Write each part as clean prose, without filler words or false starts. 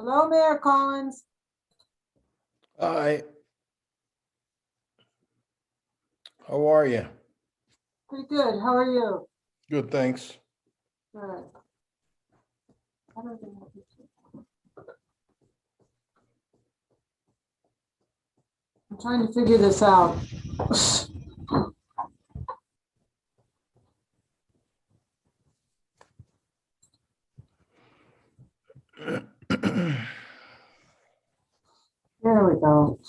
Hello, Mayor Collins. Hi. How are you? Pretty good. How are you? Good, thanks. Good. I don't think I have to- I'm trying to figure this out. There we go.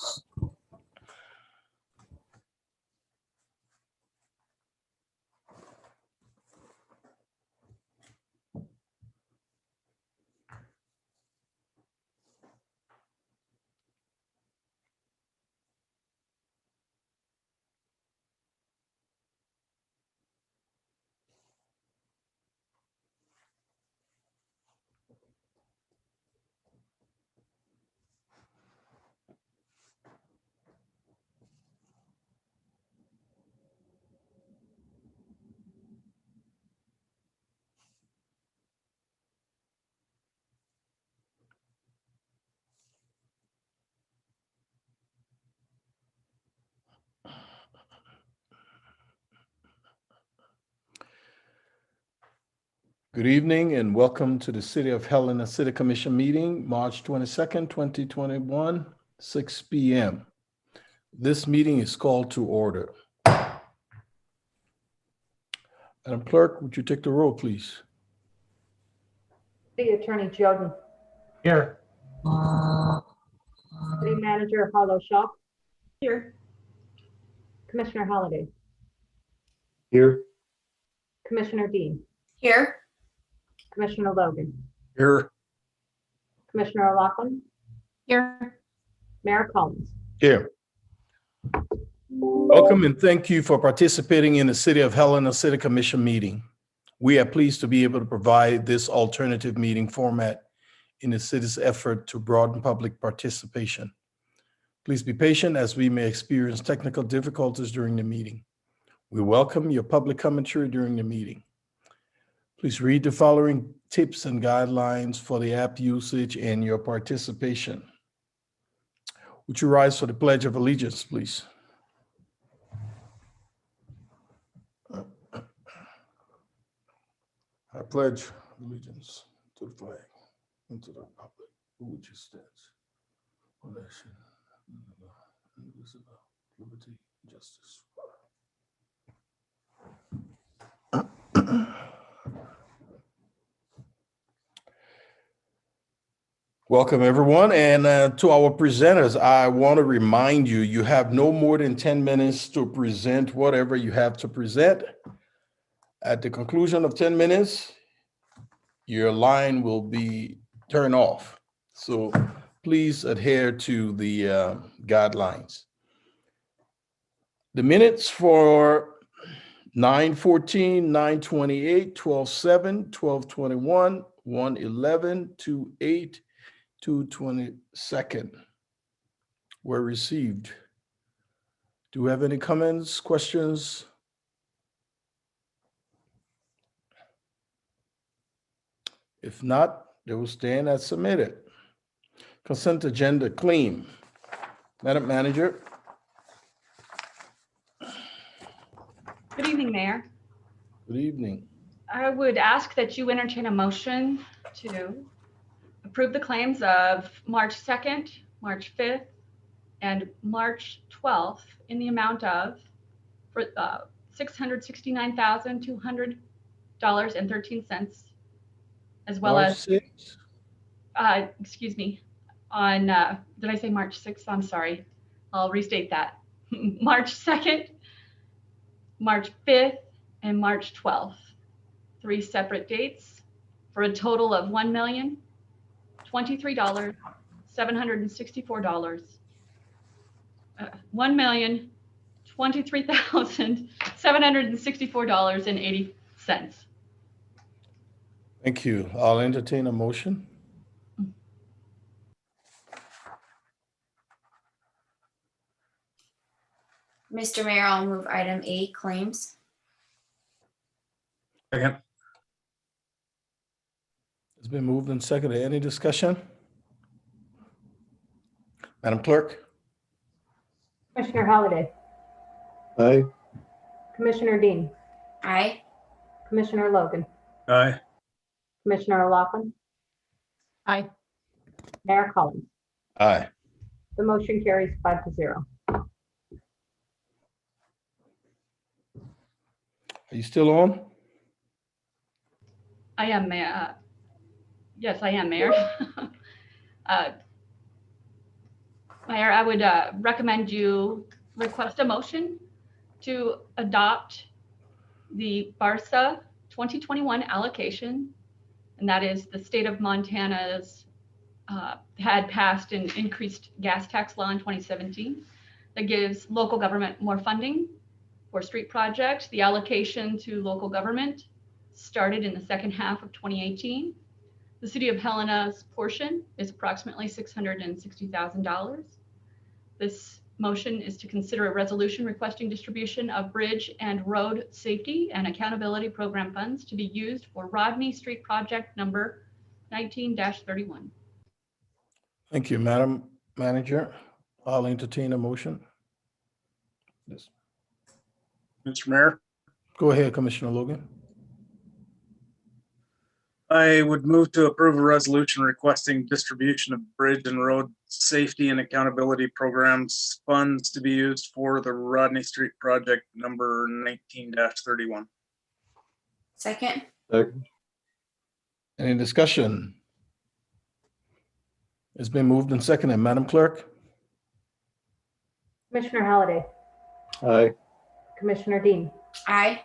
Good evening and welcome to the City of Helena City Commission meeting, March 22nd, 2021, 6 p.m. This meeting is called to order. Madam Clerk, would you take the roll, please? City Attorney Jordan. Here. City Manager Harlow Shaw. Here. Commissioner Holliday. Here. Commissioner Dean. Here. Commissioner Logan. Here. Commissioner O'Loughlin. Here. Mayor Collins. Here. Welcome and thank you for participating in the City of Helena City Commission meeting. We are pleased to be able to provide this alternative meeting format in the city's effort to broaden public participation. Please be patient as we may experience technical difficulties during the meeting. We welcome your public commentary during the meeting. Please read the following tips and guidelines for the app usage and your participation. Would you rise for the Pledge of Allegiance, please? I pledge allegiance to the flag and to the republic for which it stands, one nation, indivisible, liberty, and justice. Welcome, everyone. And to our presenters, I want to remind you, you have no more than 10 minutes to present whatever you have to present. At the conclusion of 10 minutes, your line will be turned off. So please adhere to the guidelines. The minutes for 9/14, 9/28, 12/7, 12/21, 1/11, 2/8, 2/22 were received. Do we have any comments, questions? If not, they will stand as submitted. Consent agenda clean. Madam Manager. Good evening, Mayor. Good evening. I would ask that you entertain a motion to approve the claims of March 2nd, March 5th, and March 12th in the amount of $669,200.13, as well March as, 6th. excuse me, on, did I say March 6th? I'm sorry. I'll restate that. March 2nd, March 5th, and March 12th. 3 separate dates for a total of $1,023,764. $1,023,764.80. Thank you. I'll entertain a motion. Mr. Mayor, I'll move item 8, claims. Second. It's been moved and seconded. Any discussion? Madam Clerk? Commissioner Halliday, Aye. Commissioner Dean, Aye. Commissioner Logan, Aye. Commissioner O'Loughlin, Aye. Mayor Collins. Aye. The motion carries 5-0. Are you still on? I am, Mayor. Yes, I am, Mayor. Mayor, I would recommend you request a motion to adopt the BARSA 2021 allocation, and that is the state of Montana's had passed an increased gas tax law in 2017 that gives local government more funding for street projects. The allocation to local government started in the second half of 2018. The City of Helena's portion is approximately $660,000. This motion is to consider a resolution requesting distribution of bridge and road safety and accountability program funds to be used for Rodney Street project number 19-31. Thank you, Madam Manager. I'll entertain a motion. Yes. Mr. Mayor, Go ahead, Commissioner Logan. I would move to approve a resolution requesting distribution of bridge and road safety and accountability programs funds to be used for the Rodney Street project number 19-31. Second. Second. Any discussion? It's been moved and seconded. Madam Clerk? Commissioner Halliday, Aye. Commissioner Dean, Aye.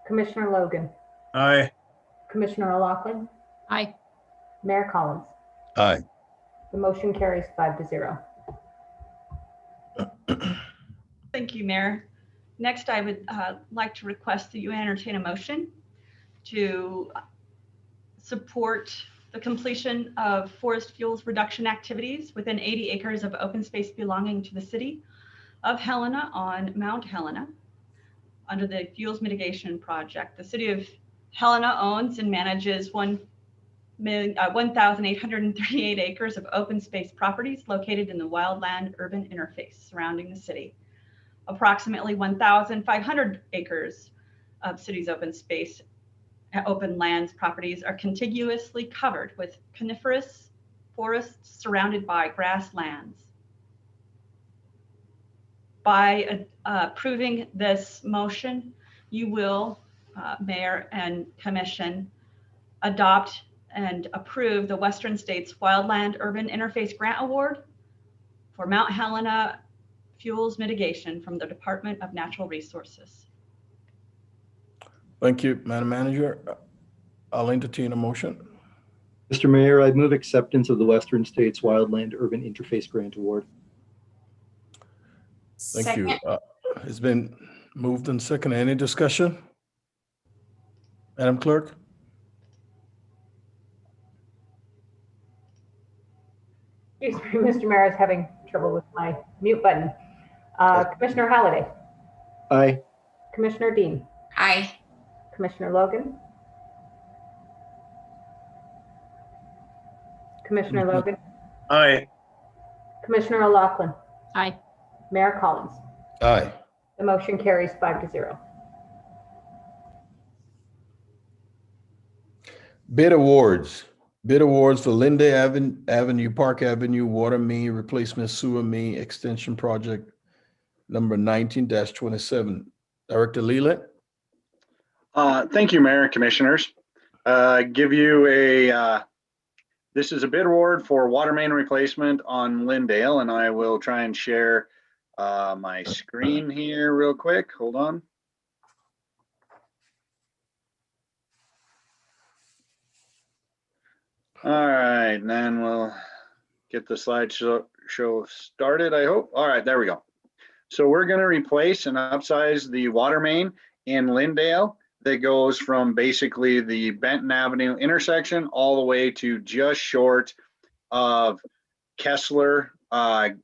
Commissioner Logan, Aye. Commissioner O'Loughlin, Aye. Mayor Collins. Aye. The motion carries 5-0. Thank you, Mayor. Next, I would like to request that you entertain a motion to support the completion of forest fuels reduction activities within 80 acres of open space belonging to the City of Helena on Mount Helena under the Fuels Mitigation Project. The City of Helena owns and manages 1,838 acres of open space properties located in the wildland urban interface surrounding the city. Approximately 1,500 acres of city's open space, open lands properties are contiguously covered with coniferous forests surrounded by grasslands. By approving this motion, you will, Mayor and Commission, adopt and approve the Western States Wildland Urban Interface Grant Award for Mount Helena Fuels Mitigation from the Department of Natural Resources. Thank you, Madam Manager. I'll entertain a motion. Mr. Mayor, I move acceptance of the Western States Wildland Urban Interface Grant Award. Thank you. Second. It's been moved and seconded. Any discussion? Madam Clerk? Excuse me, Mr. Mayor, I was having trouble with my mute button. Commissioner Halliday, Aye. Commissioner Dean, Aye. Commissioner Logan, Commissioner Logan, Aye. Commissioner O'Loughlin, Aye. Mayor Collins. Aye. The motion carries 5-0. Bid awards. Bid awards for Lindale Avenue, Park Avenue, Water Main Replacement Sewer Main Extension Project number 19-27. Director Leland? Thank you, Mayor and Commissioners. Give you this is a bid award for water main replacement on Lindale, and I will try and share my screen here real quick. Hold on. All right, and then we'll get the slideshow started, I hope. All right, there we go. So we're going to replace and upsize the water main in Lindale that goes from basically the Benton Avenue intersection all the way to just short of Kessler Avenue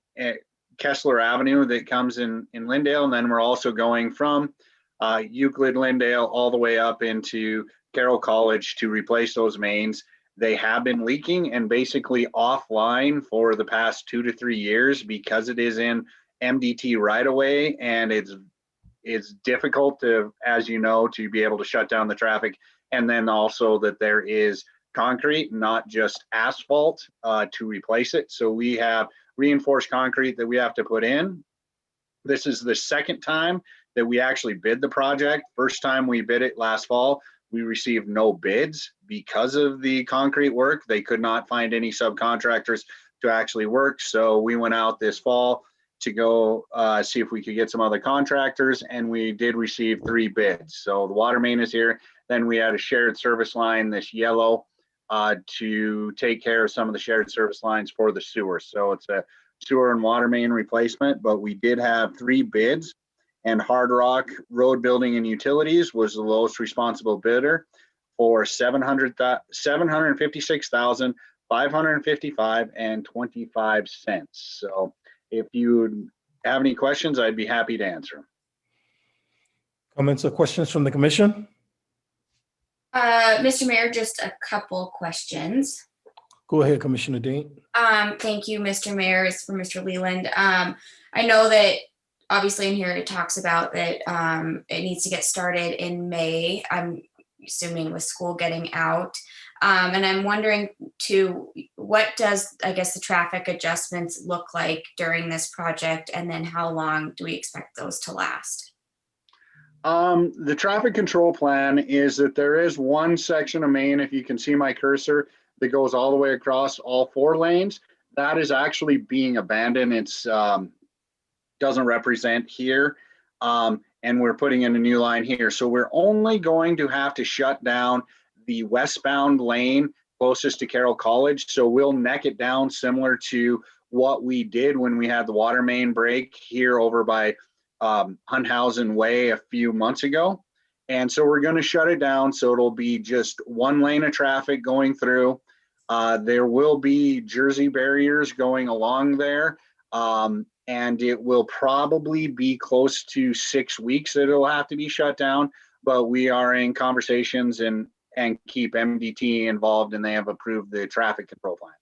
that comes in Lindale. And then we're also going from Euclid Lindale all the way up into Carroll College to replace those mains They have been leaking and basically offline for the past 2 to 3 years because it is in MDT right away, and it's difficult to, as you know, to be able to shut down the traffic. And then also that there is concrete, not just asphalt, to replace it. So we have reinforced concrete that we have to put in. This is the second time that we actually bid the project. First time we bid it last fall, we received no bids because of the concrete work. They could not find any subcontractors to actually work. So we went out this fall to go see if we could get some other contractors, and we did receive 3 bids. So the water main is here. Then we had a shared service line, this yellow, to take care of some of the shared service lines for the sewer. So it's a sewer and water main replacement, but we did have 3 bids, and Hard Rock Road Building and Utilities was the lowest responsible bidder for $756,555.25. So if you have any questions, I'd be happy to answer them. Comments or questions from the commission? Mr. Mayor, just a couple questions. Go ahead, Commissioner Dean. Thank you, Mr. Mayor. It's for Mr. Leland. I know that obviously in here it talks about that it needs to get started in May, I'm assuming with school getting out. And I'm wondering too, what does, I guess, the traffic adjustments look like during this project? And then how long do we expect those to last? The traffic control plan is that there is one section of Main, if you can see my cursor, that goes all the way across all 4 lanes. That is actually being abandoned. It's doesn't represent here. And we're putting in a new line here. So we're only going to have to shut down the westbound lane closest to Carroll College. So we'll neck it down similar to what we did when we had the water main break here over by Hunthausen Way a few months ago. And so we're going to shut it down. So it'll be just 1 lane of traffic going through. There will be Jersey barriers going along there. And it will probably be close to 6 weeks that it'll have to be shut down. But we are in conversations and keep MDT involved, and they have approved the traffic control plan.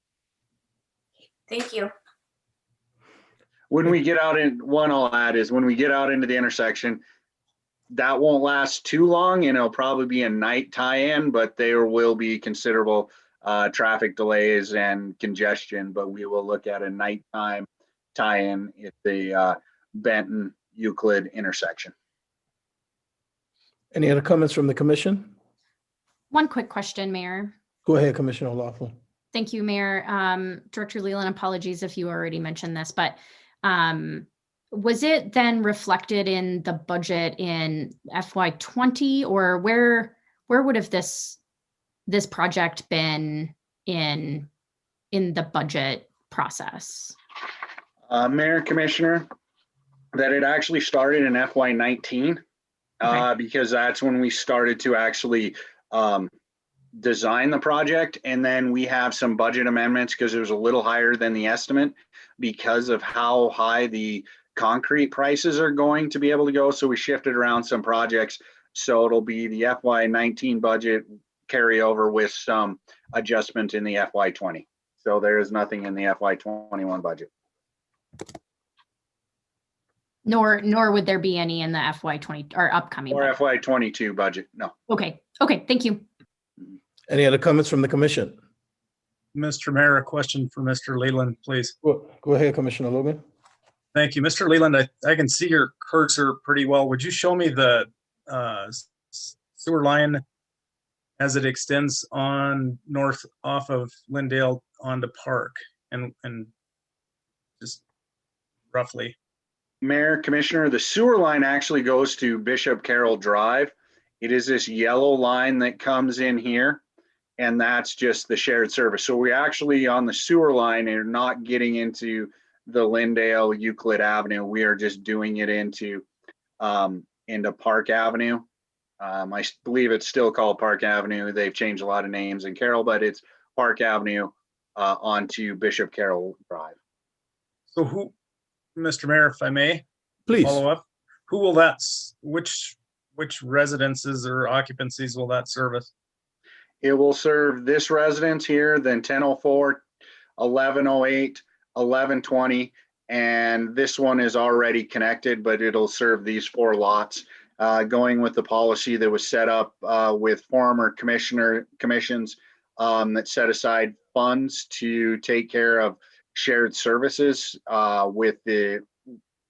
Thank you. When we get out in, one I'll add is when we get out into the intersection, that won't last too long, and it'll probably be a night tie-in, but there will be considerable traffic delays and congestion, but we will look at a nighttime tie-in at the Benton Euclid intersection. Any other comments from the commission? One quick question, Mayor. Go ahead, Commissioner O'Loughlin. Thank you, Mayor. Director Leland, apologies if you already mentioned this, but was it then reflected in the budget in FY20, or where would have this project been in the budget process? Mayor, Commissioner, that it actually started in FY19, Okay. because that's when we started to actually design the project. And then we have some budget amendments because it was a little higher than the estimate because of how high the concrete prices are going to be able to go. So we shifted around some projects. So it'll be the FY19 budget carryover with some adjustment in the FY20. So there is nothing in the FY21 budget. Nor would there be any in the FY20 or upcoming. Or budget. FY22 budget, no. Okay, thank you. Any other comments from the commission? Mr. Mayor, a question for Mr. Leland, please. Go ahead, Commissioner Logan. Thank you. Mr. Leland, I can see your cursor pretty well. Would you show me the sewer line as it extends on north off of Lindale onto Park and just roughly? Mayor, Commissioner, the sewer line actually goes to Bishop Carroll Drive. It is this yellow line that comes in here, and that's just the shared service. So we actually on the sewer line are not getting into the Lindale Euclid Avenue. We are just doing it into Park Avenue. I believe it's still called Park Avenue. They've changed a lot of names in Carroll, but it's Park Avenue onto Bishop Carroll Drive. So who, Mr. Mayor, if I may Please. follow up, who will that, which residences or occupancies will that service? It will serve this residence here, then 1004, 1108, 1120, and this one is already connected, but it'll serve these 4 lots, going with the policy that was set up with former commissions that set aside funds to take care of shared services with the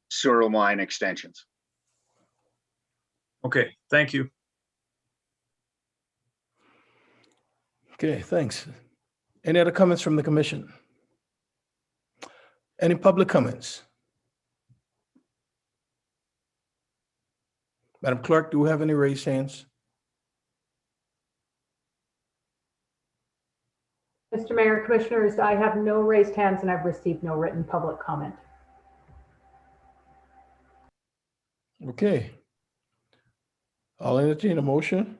sewer line extensions. Okay, thank you. Okay, thanks. Any other comments from the commission? Any public comments? Madam Clerk, do we have any raised hands? Mr. Mayor, Commissioners, I have no raised hands and I've received no written public comment. Okay. I'll entertain a motion.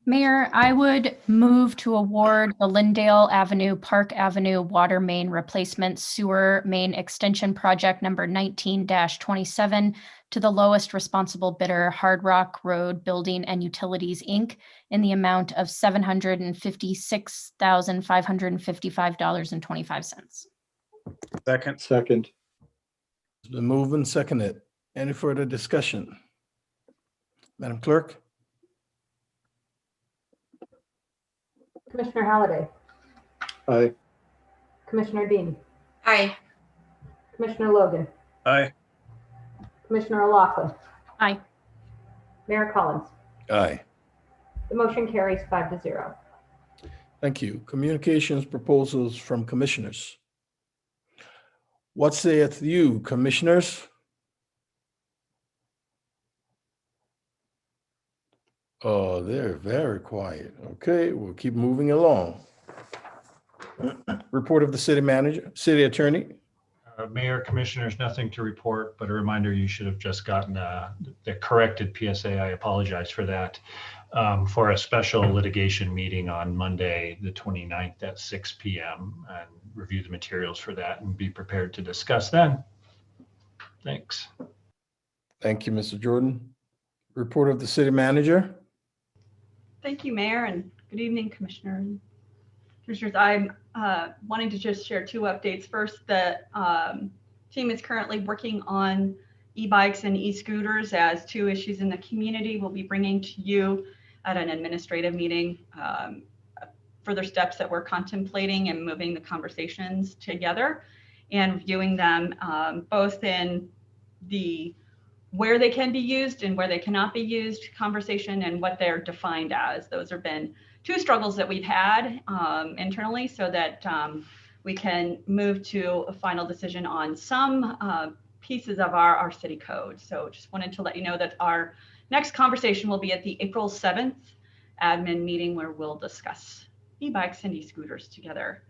Mayor, I would move to award the Lindale Avenue, Park Avenue Water Main Replacement Sewer Main Extension Project number 19-27 to the lowest responsible bidder, Hard Rock Road Building and Utilities, Inc., in the amount of $756,555.25. Second. Second. It's been moved and seconded. Any further discussion? Madam Clerk? Commissioner Halliday, Aye. Commissioner Dean, Aye. Commissioner Logan, Aye. Commissioner O'Loughlin, Aye. Mayor Collins. Aye. The motion carries 5-0. Thank you. Communications proposals from commissioners. What saith you, commissioners? Oh, they're very quiet. Okay, we'll keep moving along. Report of the city manager, city attorney. Mayor, Commissioners, nothing to report, but a reminder, you should have just gotten the corrected PSA. I apologize for that. For a special litigation meeting on Monday, the 29th at 6 p.m. and review the materials for that and be prepared to discuss then. Thanks. Thank you, Mr. Jordan. Report of the city manager. Thank you, Mayor, and good evening, Commissioners. I'm wanting to just share 2 updates. First, the team is currently working on e-bikes and e-scooters as 2 issues in the community. We'll be bringing to you at an administrative meeting further steps that we're contemplating and moving the conversations together and viewing them both in the where they can be used and where they cannot be used conversation and what they're defined as. Those have been 2 struggles that we've had internally so that we can move to a final decision on some pieces of our city code. So just wanted to let you know that our next conversation will be at the April 7th admin meeting where we'll discuss e-bikes and e-scooters together.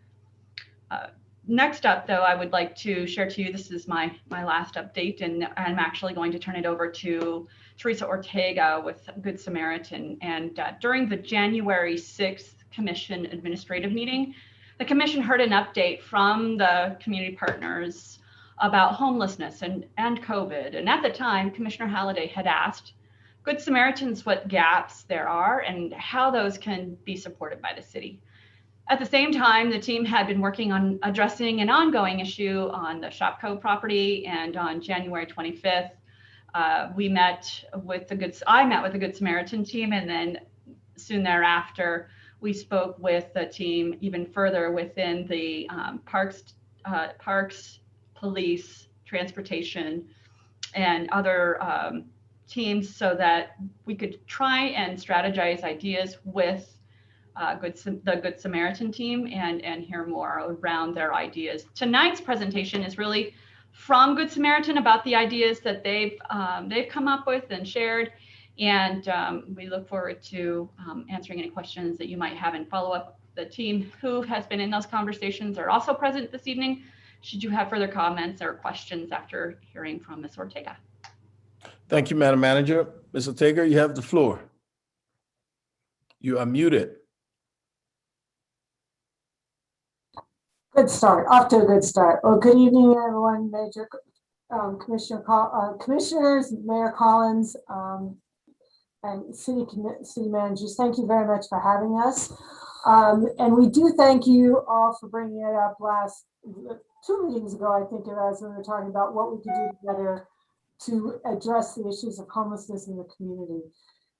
Next up, though, I would like to share to you, this is my last update, and I'm actually going to turn it over to Teresa Ortega with Good Samaritan. And during the January 6th Commission administrative meeting, the Commission heard an update from the community partners about homelessness and COVID. And at the time, Commissioner Halliday had asked Good Samaritans what gaps there are and how those can be supported by the city. At the same time, the team had been working on addressing an ongoing issue on the Shopco property, and on January 25th, I met with the Good Samaritan team, and then soon thereafter, we spoke with the team even further within the parks, police, transportation, and other teams so that we could try and strategize ideas with the Good Samaritan team and hear more around their ideas. Tonight's presentation is really from Good Samaritan about the ideas that they've come up with and shared, and we look forward to answering any questions that you might have and follow up. The team who has been in those conversations are also present this evening should you have further comments or questions after hearing from Ms. Ortega. Thank you, Madam Manager. Ms. Ortega, you have the floor. You are muted. Good start, off to a good start. Well, good evening, everyone. Major Commissioners, Mayor Collins, and city managers, thank you very much for having us. And we do thank you all for bringing it up last 2 meetings ago, I think it was, when we were talking about what we could do together to address the issues of homelessness in the community.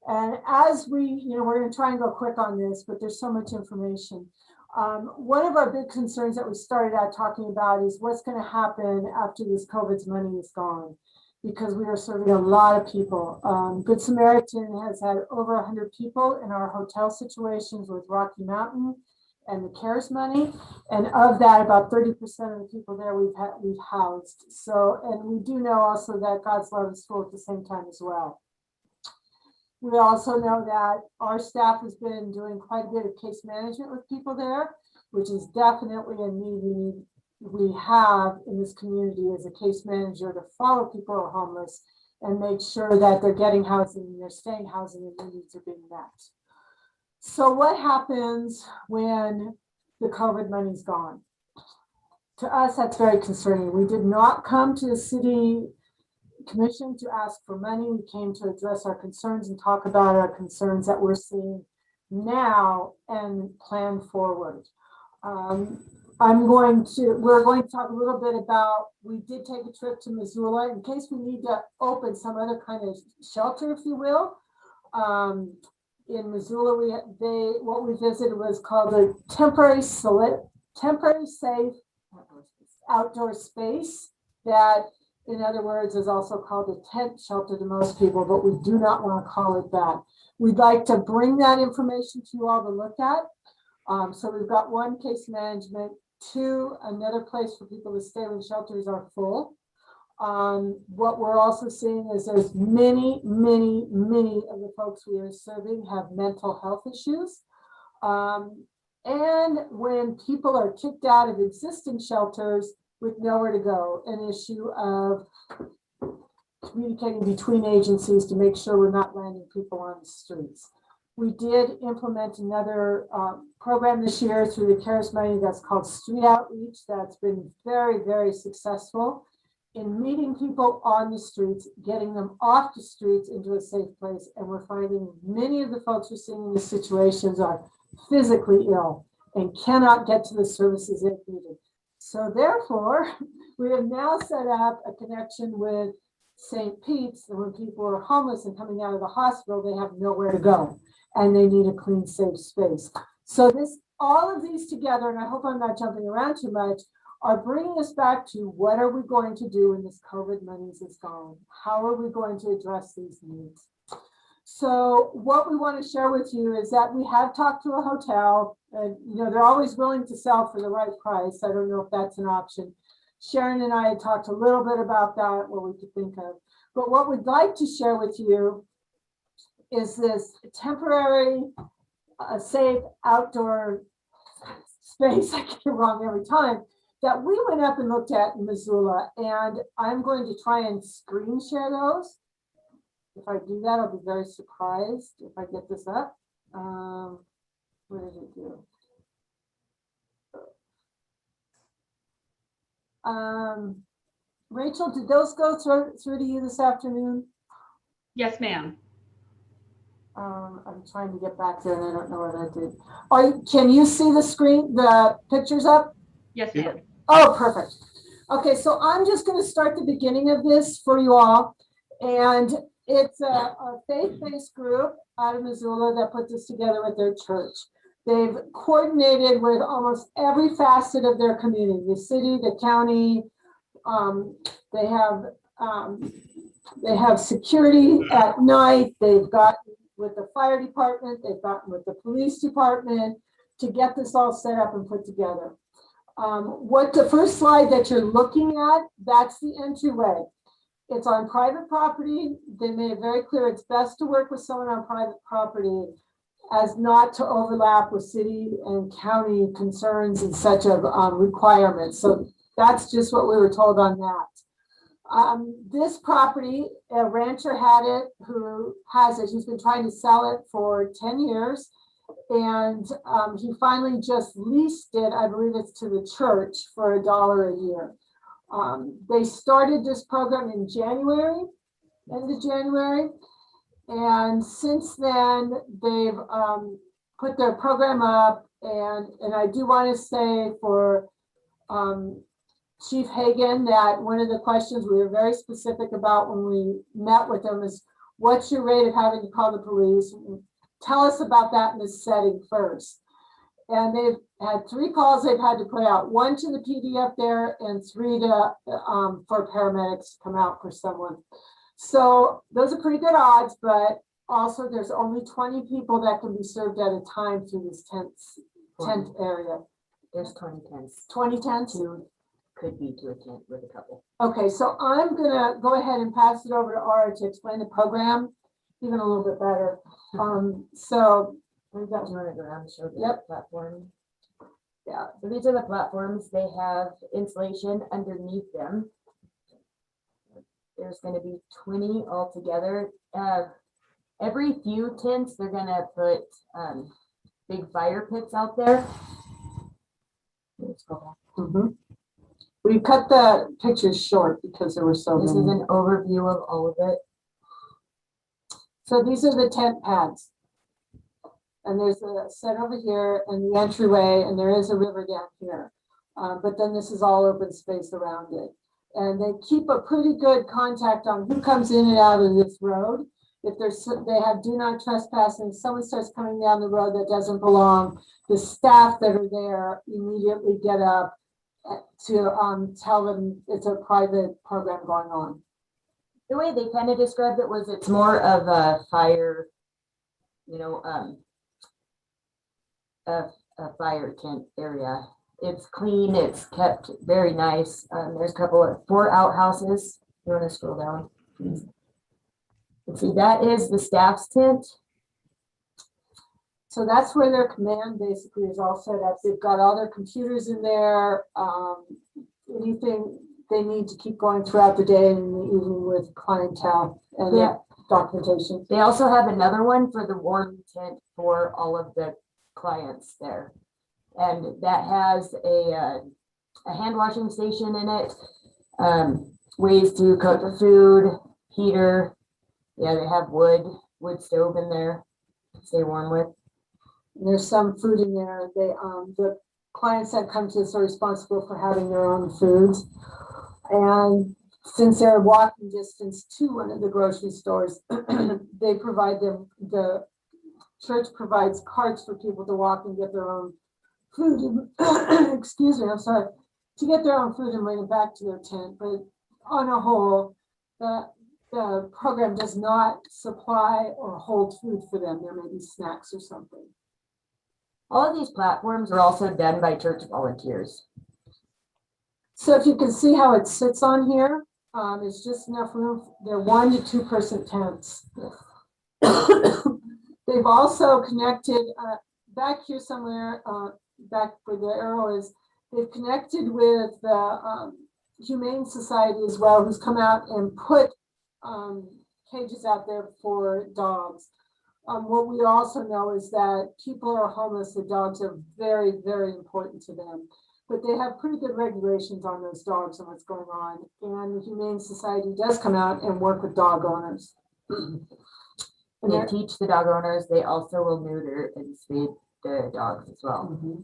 And as we, we're going to try and go quick on this, but there's so much information. One of our big concerns that we started out talking about is what's going to happen after this COVID's money is gone, because we are serving a lot of people. Good Samaritan has had over 100 people in our hotel situations with Rocky Mountain and the CARES money. And of that, about 30% of the people there we've housed. So, and we do know also that God's love is full at the same time as well. We also know that our staff has been doing quite a bit of case management with people there, which is definitely a need we have in this community as a case manager to follow people who are homeless and make sure that they're getting housing and they're staying housing and their needs are being met. So what happens when the COVID money's gone? To us, that's very concerning. We did not come to the city commission to ask for money. We came to address our concerns and talk about our concerns that we're seeing now and plan forward. We're going to talk a little bit about, we did take a trip to Missoula in case we need to open some other kind of shelter, if you will. In Missoula, what we visited was called a temporary safe outdoor space that, in other words, is also called a tent shelter to most people, but we do not want to call it that. We'd like to bring that information to you all to look at. So we've got one, case management, two, another place for people to stay when shelters are full. What we're also seeing is there's many of the folks we are serving have mental health issues. And when people are kicked out of existing shelters with nowhere to go, an issue of communicating between agencies to make sure we're not landing people on the streets. We did implement another program this year through the CARES money that's called Street Outreach. That's been very successful in meeting people on the streets, getting them off the streets into a safe place. And we're finding many of the folks we're seeing in these situations are physically ill and cannot get to the services they needed. So therefore, we have now set up a connection with St. Pete's, and when people are homeless and coming out of the hospital, they have nowhere to go and they need a clean, safe space. So all of these together, and I hope I'm not jumping around too much, are bringing us back to what are we going to do when this COVID money is gone? How are we going to address these needs? So what we want to share with you is that we have talked to a hotel, and they're always willing to sell for the right price. I don't know if that's an option. Sharon and I had talked a little bit about that, what we could think of. But what we'd like to share with you is this temporary, safe outdoor space, I get it wrong every time, that we went up and looked at in Missoula. And I'm going to try and screen share those. If I do that, I'll be very surprised if I get this up. What did it do? Rachel, did those go through to you this afternoon? Yes, ma'am. I'm trying to get back there and I don't know what I did. Can you see the screen, the pictures up? Yes, ma'am. Oh, perfect. Okay, so I'm just going to start the beginning of this for you all. And it's a faith-based group out of Missoula that put this together with their church. They've coordinated with almost every facet of their community, the city, the county. They have security at night. They've got with the fire department. They've gotten with the police department to get this all set up and put together. What the first slide that you're looking at, that's the entryway. It's on private property. They made it very clear it's best to work with someone on private property as not to overlap with city and county concerns and such of requirements. So that's just what we were told on that. This property, a rancher had it who has it. He's been trying to sell it for 10 years. And he finally just leased it, I believe it's to the church, for $1 a year. They started this program in January, end of January. And since then, they've put their program up, and I do want to say for Chief Hagan that one of the questions we were very specific about when we met with them is, what's your rate of having to call the police? Tell us about that in this setting first. And they've had 3 calls they've had to put out, 1 to the PD up there and 3 to for paramedics to come out for someone. So those are pretty good odds, but also there's only 20 people that can be served at a time through this tent area. There's 20 tents. 20 tents? 2 could be to a tent with a couple. Okay, so I'm gonna go ahead and pass it over to Aura to explain the program even a little bit better. So Do you want to go around and show the Yep. platform? Yeah. So these are the platforms. They have insulation underneath them. There's going to be 20 altogether. Every few tents, they're going to put big fire pits out there. Let's go back. mhm. We cut the pictures short because there were so This is many. an overview of all of it. So these are the tent pads. And there's a set over here and the entryway, and there is a river down here. But then this is all open space around it. And they keep a pretty good contact on who comes in and out of this road. If they have do not trespass, and if someone starts coming down the road that doesn't belong, the staff that are there immediately get up to tell them it's a private program going on. The way they kind of described it was it's more of a fire, a fire tent area. It's clean, it's kept very nice. There's a couple of 4 outhouses. You want to scroll down, please? You see, that is the staff's tent. So that's where their command basically is all set up. They've got all their computers in there, anything they need to keep going throughout the day and in the evening with clientele and Yeah. documentation. They also have another one for the warm tent for all of the clients there. And that has a hand washing station in it, ways to cook the food, heater. Yeah, they have wood stove in there to stay warm with. And there's some food in there. The clients that come to us are responsible for having their own foods. And since they're walking distance to one of the grocery stores, they provide them, the church provides carts for people to walk and get their own food. Excuse me, I'm sorry, to get their own food and bring it back to their tent. But on a whole, the program does not supply or hold food for them. There may be snacks or something. All of these platforms are also done by church volunteers. So if you can see how it sits on here, it's just enough room. They're 1 to 2 person tents. They've also connected back here somewhere, back where the arrow is, they've connected with the Humane Society as well, who's come out and put cages out there for dogs. What we also know is that people are homeless, the dogs are very, very important to them. But they have pretty good regulations on those dogs and what's going on. And the Humane Society does come out and work with dog owners. And They teach the dog owners. They also will neuter and spay the dogs as well.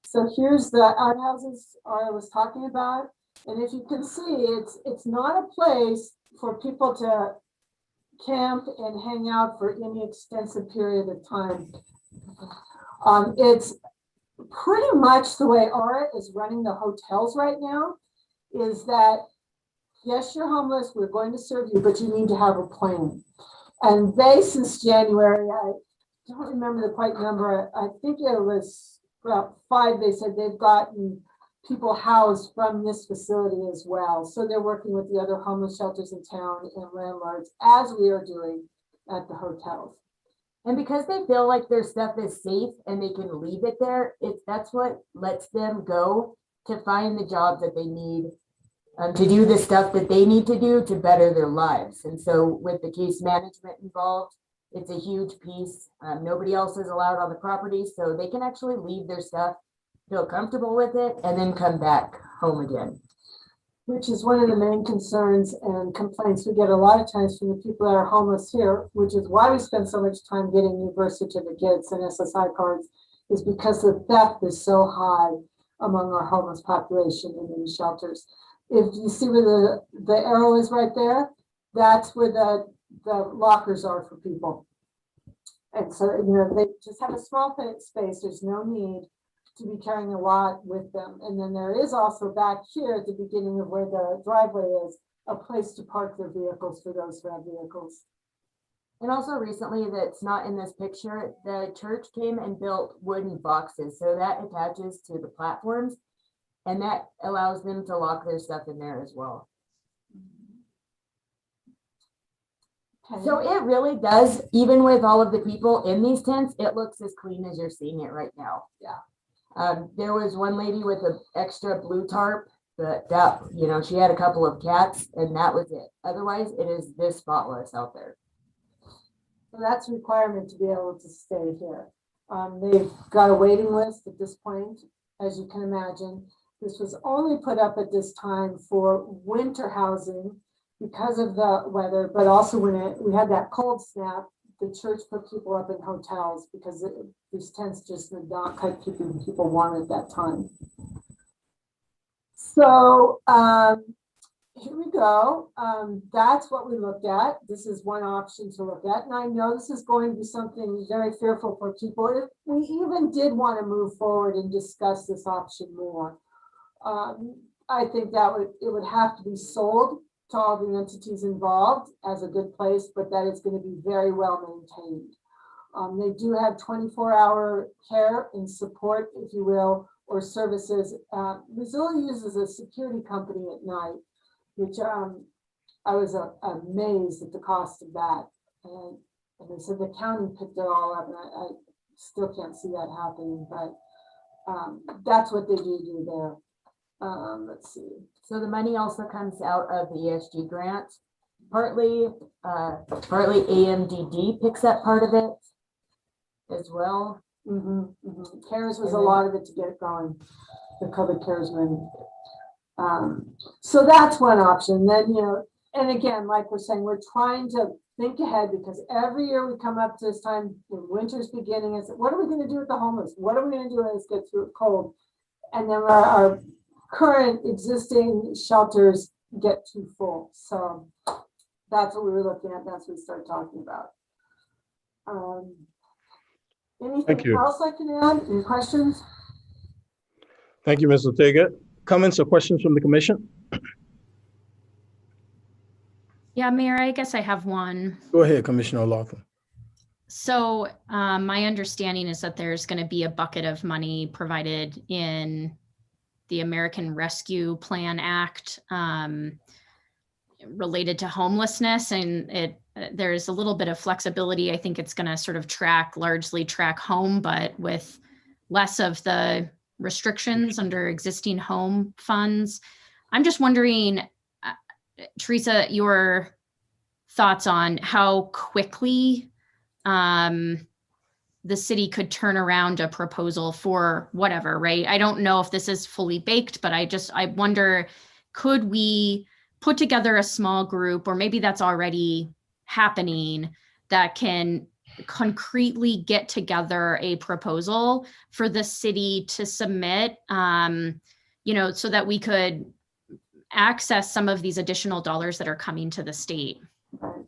So here's the outhouses I was talking about. And if you can see, it's not a place for people to camp and hang out for any extensive period of time. It's pretty much the way Aura is running the hotels right now, is that, yes, you're homeless, we're going to serve you, but you need to have a plan. And they, since January, I don't remember the quite number, I think it was about 5, they said they've gotten people housed from this facility as well. So they're working with the other homeless shelters in town and landlords, as we are doing at the hotels. And because they feel like their stuff is safe and they can leave it there, that's what lets them go to find the jobs that they need, to do the stuff that they need to do to better their lives. And so with the case management involved, it's a huge piece. Nobody else is allowed on the property, so they can actually leave their stuff, feel comfortable with it, and then come back home again. which is one of the main concerns and complaints we get a lot of times from the people that are homeless here, which is why we spend so much time getting new birth certificates and SSI cards, is because the theft is so high among our homeless population in these shelters. If you see where the arrow is right there, that's where the lockers are for people. And so, you know, they just have a small space. There's no need to be carrying a lot with them. And then there is also back here at the beginning of where the driveway is, a place to park their vehicles for those who have vehicles. And also recently, that's not in this picture, the church came and built wooden boxes. So that attaches to the platforms and that allows them to lock their stuff in there as well. Okay. So it really does, even with all of the people in these tents, it looks as clean as you're seeing it right now. Yeah. There was one lady with an extra blue tarp, but that, you know, she had a couple of cats and that was it. Otherwise, it is this spotless out there. So that's a requirement to be able to stay here. They've got a waiting list at this point, as you can imagine. This was only put up at this time for winter housing because of the weather, but also when we had that cold snap, the church put people up in hotels because these tents just did not quite keeping people warm at that time. So here we go. That's what we looked at. This is one option to look at. And I know this is going to be something very fearful for people. If we even did want to move forward and discuss this option more, I think that it would have to be sold to all the entities involved as a good place, but that it's going to be very well maintained. They do have 24-hour care and support, if you will, or services. Missoula uses a security company at night, which I was amazed at the cost of that. And they said the county picked it all up, and I still can't see that happening, but that's what they do there. Let's see. So the money also comes out of the ESG grant. Partly AMDD picks up part of it as well. CARES was a lot of it to get it going, the COVID CARES money. So that's one option. Then, you know, and again, like we're saying, we're trying to think ahead because every year we come up to this time when winter's beginning and say, what are we going to do with the homeless? What are we going to do as it gets through cold? And then our current existing shelters get too full. So that's what we were looking at. That's what we started talking about. Anything else I can add? Any questions? Thank you, Ms. Ortega. Comments or questions from the commission? Yeah, Mayor, I guess I have one. Go ahead, Commissioner O'Loughlin. So my understanding is that there's going to be a bucket of money provided in the American Rescue Plan Act related to homelessness, and there's a little bit of flexibility. I think it's going to sort of largely track home, but with less of the restrictions under existing home funds. I'm just wondering, Teresa, your thoughts on how quickly the city could turn around a proposal for whatever, right? I don't know if this is fully baked, but I wonder, could we put together a small group, or maybe that's already happening, that can concretely get together a proposal for the city to submit, you know, so that we could access some of these additional dollars that are coming to the state? Right.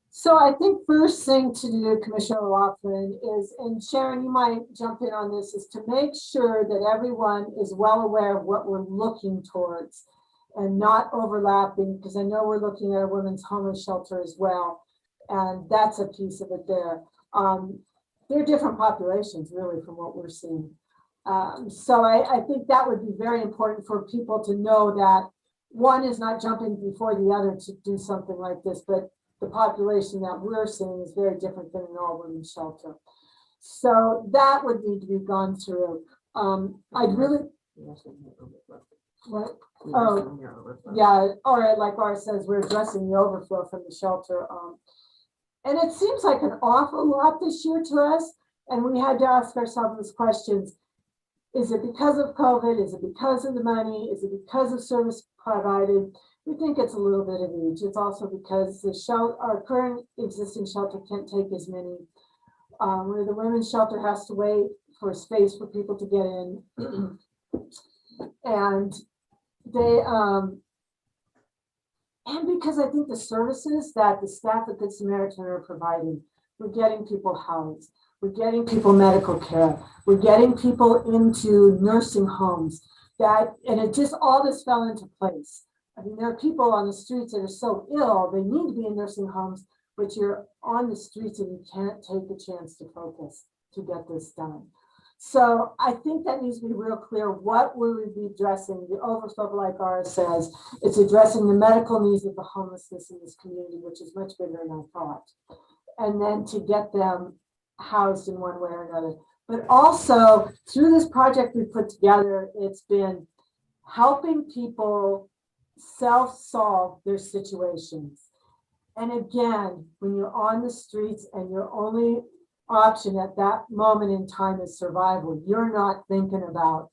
So I think first thing to do, Commissioner O'Loughlin, is, and Sharon, you might jump in on this, is to make sure that everyone is well aware of what we're looking towards and not overlapping, because I know we're looking at a women's homeless shelter as well. And that's a piece of it there. They're different populations, really, from what we're seeing. So I think that would be very important for people to know that one is not jumping before the other to do something like this, but the population that we're seeing is very different than an all-women's shelter. So that would need to be gone through. I'd really... What? Oh, yeah, or like Laura says, we're addressing the overflow from the shelter. And it seems like an awful lot this year to us. And we had to ask ourselves these questions. Is it because of COVID? Is it because of the money? Is it because of service provided. We think it's a little bit of each. It's also because the shelter, our current existing shelter can't take as many. Where the women's shelter has to wait for space for people to get in. And they, and because I think the services that the staff at Good Samaritan are providing, we're getting people housed, we're getting people medical care, we're getting people into nursing homes, and it just, all this fell into place. I mean, there are people on the streets that are so ill, they need to be in nursing homes, but you're on the streets and you can't take a chance to focus to get this done. So I think that needs to be real clear. What will we be addressing? The overflow, like ours says, it's addressing the medical needs of the homelessness in this community, which is much bigger than I thought. And then to get them housed in one way or another. But also through this project we put together, it's been helping people self-solve their situations. And again, when you're on the streets and your only option at that moment in time is survival, you're not thinking about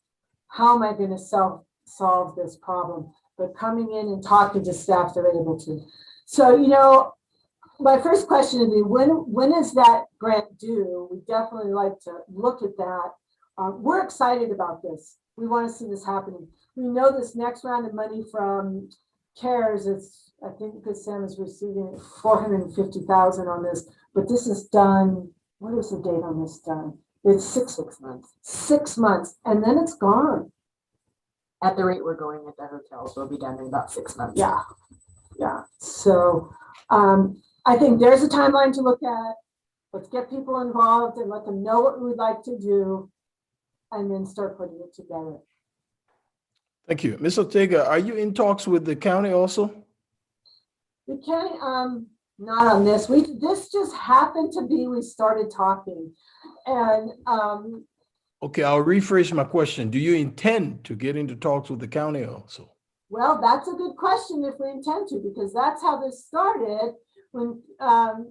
how am I going to solve this problem, but coming in and talking to staff that are able to. So, you know, my first question would be, when is that grant due? We definitely like to look at that. We're excited about this. We want to see this happening. We know this next round of money from CARES is, I think Good Sam is receiving $450,000 on this, but this is done. What is the date on this done? It's 6 months. 6 months, and then it's gone. At the rate we're going at the hotels, we'll be done in about 6 months. Yeah. So I think there's a timeline to look at. Let's get people involved and let them know what we would like to do, and then start putting it together. Thank you. Ms. Ortega, are you in talks with the county also? The county, not on this. This just happened to be, we started talking. And okay, I'll rephrase my question. Do you intend to get into talks with the county also? well, that's a good question if we intend to, because that's how this started when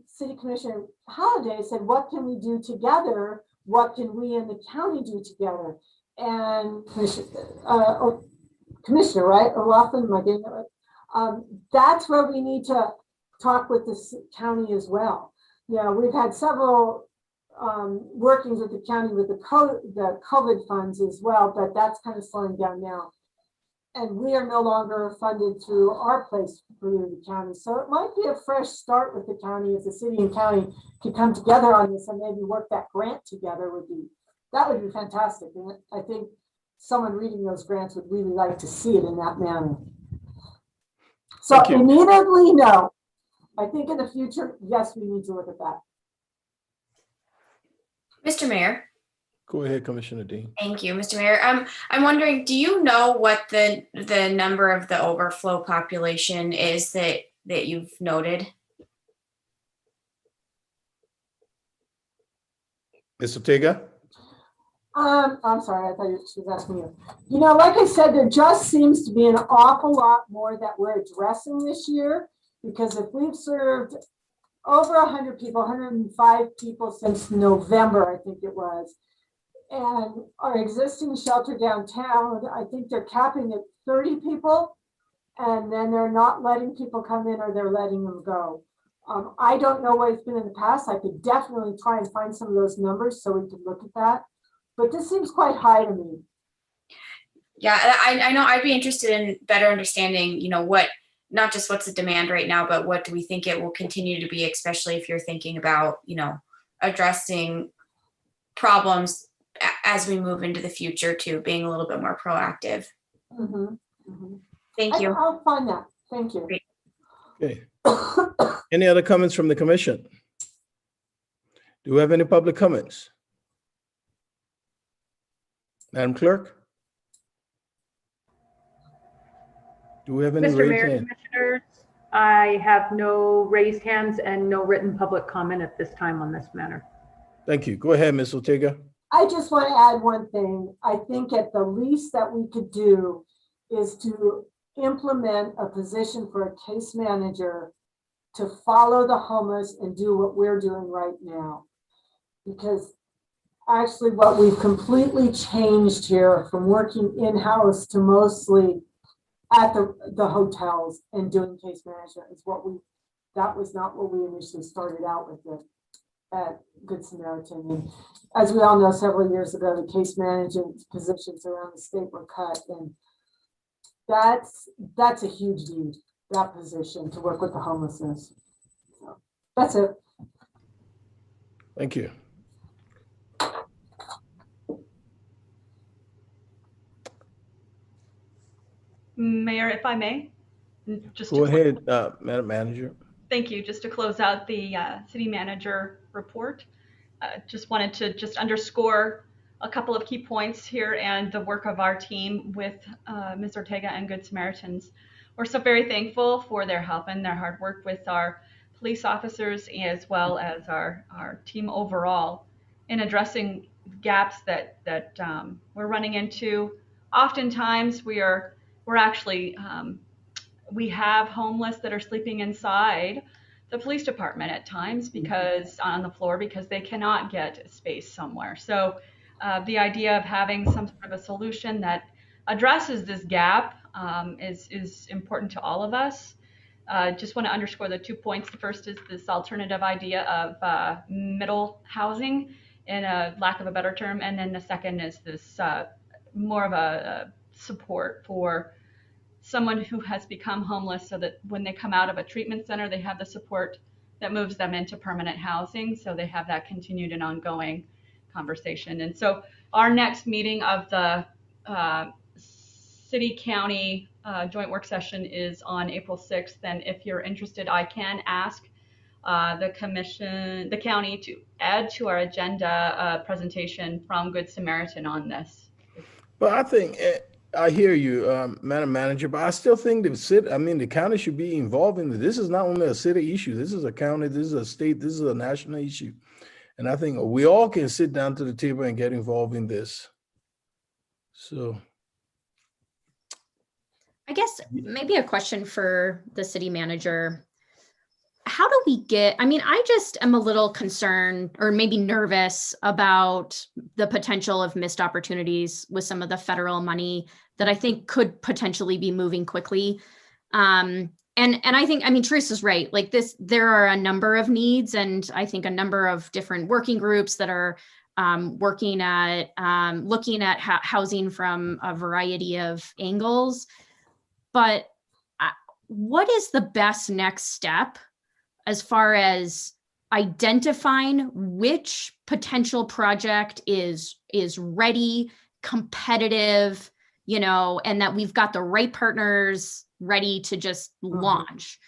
City Commissioner Halliday said, what can we do together? What can we and the county do together? And Commissioner, right? O'Loughlin, am I getting that right? That's where we need to talk with the county as well. Yeah, we've had several workings with the county with the COVID funds as well, but that's kind of slowing down now. And we are no longer funded through our place through the county. So it might be a fresh start with the county if the city and county could come together on this and maybe work that grant together that would be fantastic. And I think someone reading those grants would really like to see it in that manner. So immediately, no. I think in the future, yes, we need to look at that. Mr. Mayor. Go ahead, Commissioner Dean. Thank you, Mr. Mayor. I'm wondering, do you know what the number of the overflow population is that you've noted? Ms. Ortega? I'm sorry, I thought she was asking you. You know, like I said, there just seems to be an awful lot more that we're addressing this year, because if we've served over 100 people, 105 people since November, I think it was, and our existing shelter downtown, I think they're capping at 30 people, and then they're not letting people come in or they're letting them go. I don't know what it's been in the past. I could definitely try and find some of those numbers so we could look at that. But this seems quite high to me. Yeah, I know I'd be interested in better understanding, you know, not just what's the demand right now, but what do we think it will continue to be, especially if you're thinking about, you know, addressing problems as we move into the future too, being a little bit more proactive. Thank you. I'll find that. Thank you. Great. Okay. Any other comments from the commission? Do we have any public comments? Madam Clerk? Do we have any Mr. raised Mayor, hands? Commissioners, I have no raised hands and no written public comment at this time on this matter. Thank you. Go ahead, Ms. Ortega. I just want to add one thing. I think at the least that we could do is to implement a position for a case manager to follow the homeless and do what we're doing right now. Because actually what we've completely changed here from working in-house to mostly at the hotels and doing case management is that was not what we initially started out with at Good Samaritan. And as we all know, several years ago, the case management positions around the state were cut, and that's a huge need, that position, to work with the homelessness. So that's it. Thank you. Mayor, if I may, just Go to ahead, Madam Manager. Thank you. Just to close out the city manager report, just wanted to just underscore a couple of key points here and the work of our team with Ms. Ortega and Good Samaritans. We're so very thankful for their help and their hard work with our police officers, as well as our team overall, in addressing gaps that we're running into. Oftentimes we're actually we have homeless that are sleeping inside the police department at times because on the floor because they cannot get space somewhere. So the idea of having some sort of a solution that addresses this gap is important to all of us. Just want to underscore the 2 points. The first is this alternative idea of middle housing, in a lack of a better term, and then the second is this more of a support for someone who has become homeless, so that when they come out of a treatment center, they have the support that moves them into permanent housing, so they have that continued and ongoing conversation. And so our next meeting of the city county joint work session is on April 6th. And if you're interested, I can ask the county to add to our agenda a presentation from Good Samaritan on this. But I think I hear you, Madam Manager, but I still think the county should be involved in this. This is not only a city issue. This is a county, this is a state, this is a national issue. And I think we all can sit down to the table and get involved in this. So I guess maybe a question for the city manager. How do we I just am a little concerned or maybe nervous about the potential of missed opportunities with some of the federal money that I think could potentially be moving quickly. And I think, Teresa's right, like this, there are a number of needs, and I think a number of different working groups that are looking at housing from a variety of angles. But what is the best next step as far as identifying which potential project is ready, competitive, and that we've got the right partners ready to just launch?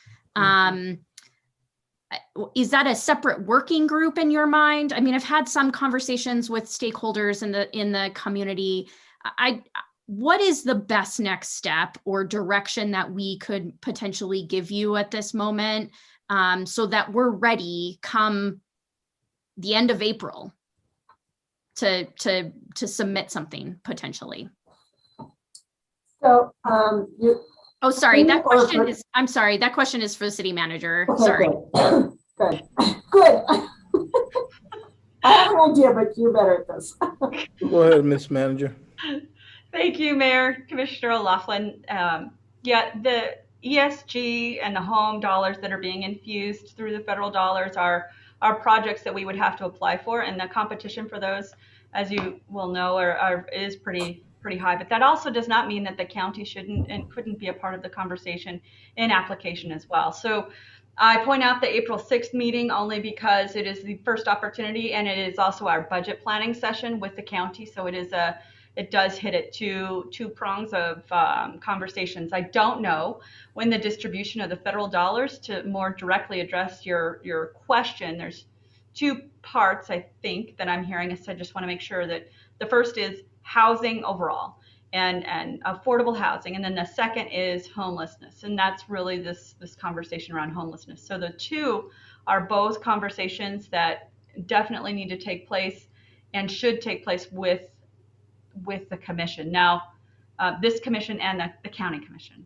Is that a separate working group in your mind? I've had some conversations with stakeholders in the community. What is the best next step or direction that we could potentially give you at this moment, so that we're ready come the end of April to submit something potentially? So, oh, sorry, I'm sorry, that question is for the city manager. Okay, sorry. Good. I have an idea, but you're better at this. go ahead, Ms. Manager. Thank you, Mayor, Commissioner O'Loughlin. The ESG and the home dollars that are being infused through the federal dollars are projects that we would have to apply for, and the competition for those, as you will know, is pretty high. But that also does not mean that the county shouldn't and couldn't be a part of the conversation in application as well. So I point out the April 6th meeting only because it is the first opportunity, and it is also our budget planning session with the county. So it does hit at two prongs of conversations. I don't know when the distribution of the federal dollars, to more directly address your question, there's two parts, I think, that I'm hearing. So I just want to make sure that the first is housing overall and affordable housing. And then the second is homelessness. And that's really this conversation around homelessness. So the two are both conversations that definitely need to take place and should take place with the commission. Now, this commission and the county commission.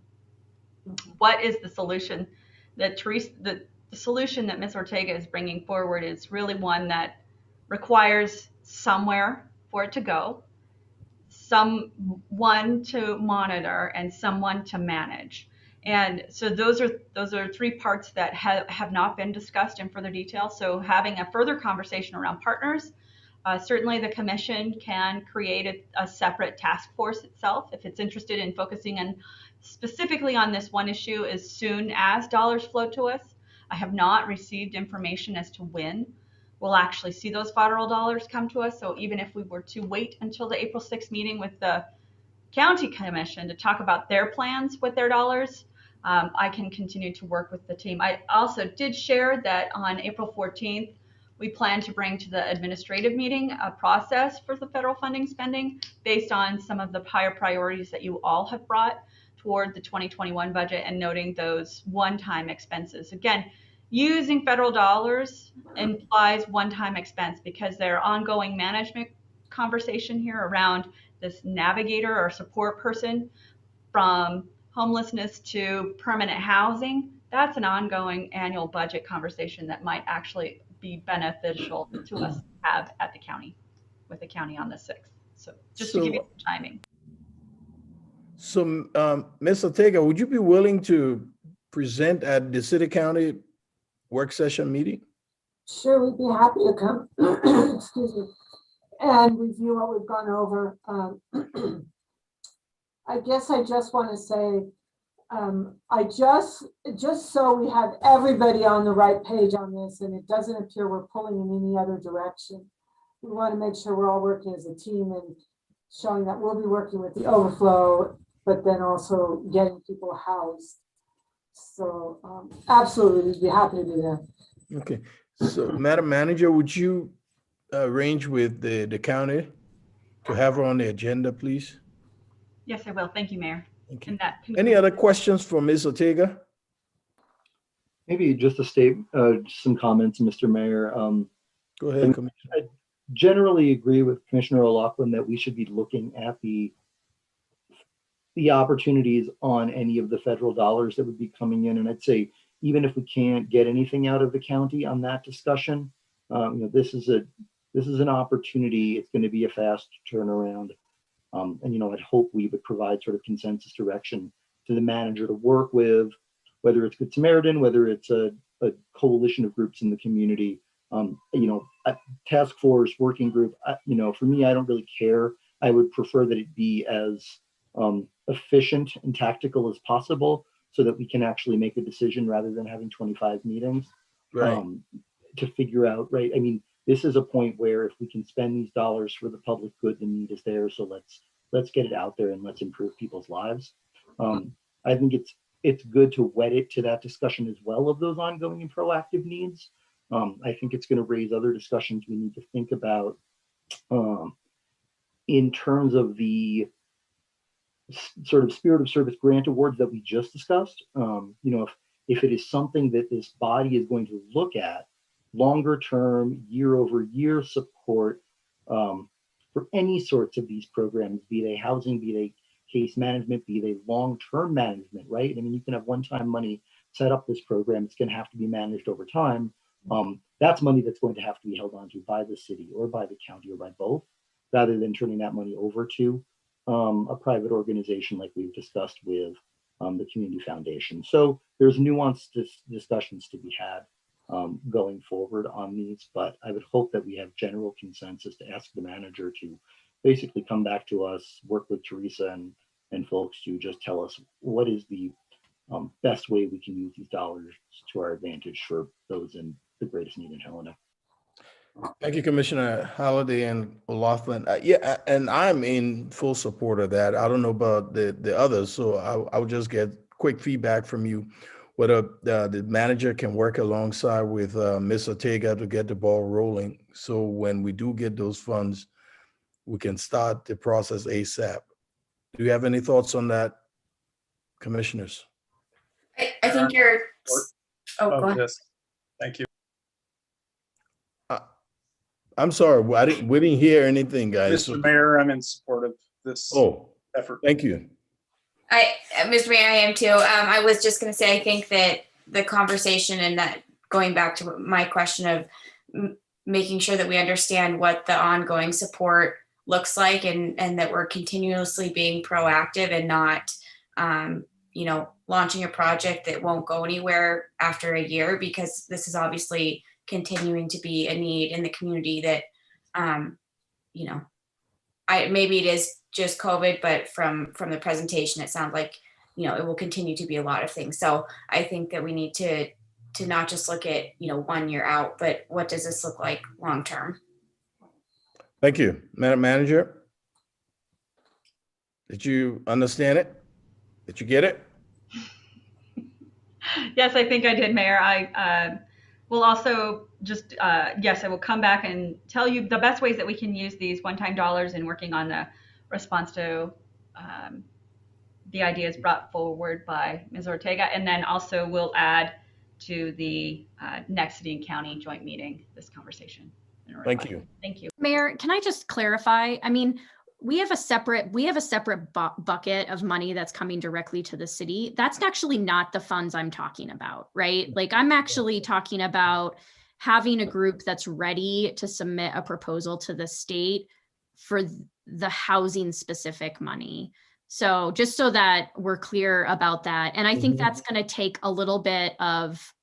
What is the solution that the solution that Ms. Ortega is bringing forward is really one that requires somewhere for it to go, someone to monitor and someone to manage. And so those are three parts that have not been discussed in further detail. So having a further conversation around partners, certainly the commission can create a separate task force itself if it's interested in focusing on specifically on this one issue as soon as dollars flow to us. I have not received information as to when we'll actually see those federal dollars come to us. So even if we were to wait until the April 6th meeting with the county commission to talk about their plans with their dollars, I can continue to work with the team. I also did share that on April 14th, we plan to bring to the administrative meeting a process for the federal funding spending based on some of the higher priorities that you all have brought toward the 2021 budget and noting those one-time expenses. Again, using federal dollars implies one-time expense because their ongoing management conversation here around this navigator or support person from homelessness to permanent housing, that's an ongoing annual budget conversation that might actually be beneficial to us to have at the county, with the county on the 6th. So just to give you some timing. So, Ms. Ortega, would you be willing to present at the city county work session meeting? Sure, we'd be happy to come, excuse me, and review what we've gone over. I guess I just want to say, just so we have everybody on the right page on this and it doesn't appear we're pulling in any other direction. We want to make sure we're all working as a team and showing that we'll be working with the overflow, but then also getting people housed. So absolutely, we'd be happy to do that. Okay, so Madam Manager, would you arrange with the county to have her on the agenda, please? Yes, I will. Thank you, Mayor. Thank you. And that Any other questions for Ms. Ortega? Maybe just some comments, Mr. Mayor. Go ahead, Commissioner. I generally agree with Commissioner O'Loughlin that we should be looking at the opportunities on any of the federal dollars that would be coming in. And I'd say, even if we can't get anything out of the county on that discussion, this is an opportunity. It's going to be a fast turnaround. And I'd hope we would provide sort of consensus direction to the manager to work with, whether it's Good Samaritan, whether it's a coalition of groups in the community, a task force, working group. For me, I don't really care. I would prefer that it be as efficient and tactical as possible so that we can actually make a decision rather than having 25 meetings to figure out, right? I mean, this is a point where if we can spend these dollars for the public good, the need is there. So let's get it out there and let's improve people's lives. I think it's good to wet it to that discussion as well of those ongoing and proactive needs. I think it's going to raise other discussions we need to think about in terms of the sort of spirit of service grant awards that we just discussed. If it is something that this body is going to look at, longer term, year over year support for any sorts of these programs, be they housing, be they case management, be they long-term management, right? I mean, you can have one-time money set up this program. It's going to have to be managed over time. That's money that's going to have to be held onto by the city or by the county or by both, rather than turning that money over to a private organization like we've discussed with the Community Foundation. So there's nuanced discussions to be had going forward on these, but I would hope that we have general consensus to ask the manager to basically come back to us, work with Teresa and folks to just tell us what is the best way we can use these dollars to our advantage for those in the greatest need in Helena. Thank you, Commissioner Halliday and O'Loughlin. Yeah, and I'm in full support of that. I don't know about the others, so I'll just get quick feedback from you. Whether the manager can work alongside with Ms. Ortega to get the ball rolling. So when we do get those funds, we can start the process ASAP. Do you have any thoughts on that, commissioners? I think you're, go ahead. Yes. Thank you. I'm sorry, we didn't hear anything, guys. Mr. Mayor, I'm in support of this effort. Thank you. Mr. Mayor, I am too. I was just going to say, I think that the conversation and that going back to my question of making sure that we understand what the ongoing support looks like, and that we're continuously being proactive and not, you know, launching a project that won't go anywhere after a year, because this is obviously continuing to be a need in the community that, you know, maybe it is just COVID, but from the presentation, it sounds like, you know, it will continue to be a lot of things. So I think that we need to not just look at, you know, 1 year out, but what does this look like long term? Thank you. Madam Manager, did you understand it? Did you get it? Yes, I think I did, Mayor. I will also just, yes, I will come back and tell you the best ways that we can use these one-time dollars in working on the response to the ideas brought forward by Ms. Ortega. And then also we'll add to the next city and county joint meeting this conversation. Thank you. Thank you. Mayor, can I just clarify? I mean, we have a separate bucket of money that's coming directly to the city. That's actually not the funds I'm talking about, right? Like, I'm actually talking about having a group that's ready to submit a proposal to the state for the housing specific money. So just so that we're clear about that. And I think that's going to take a little bit of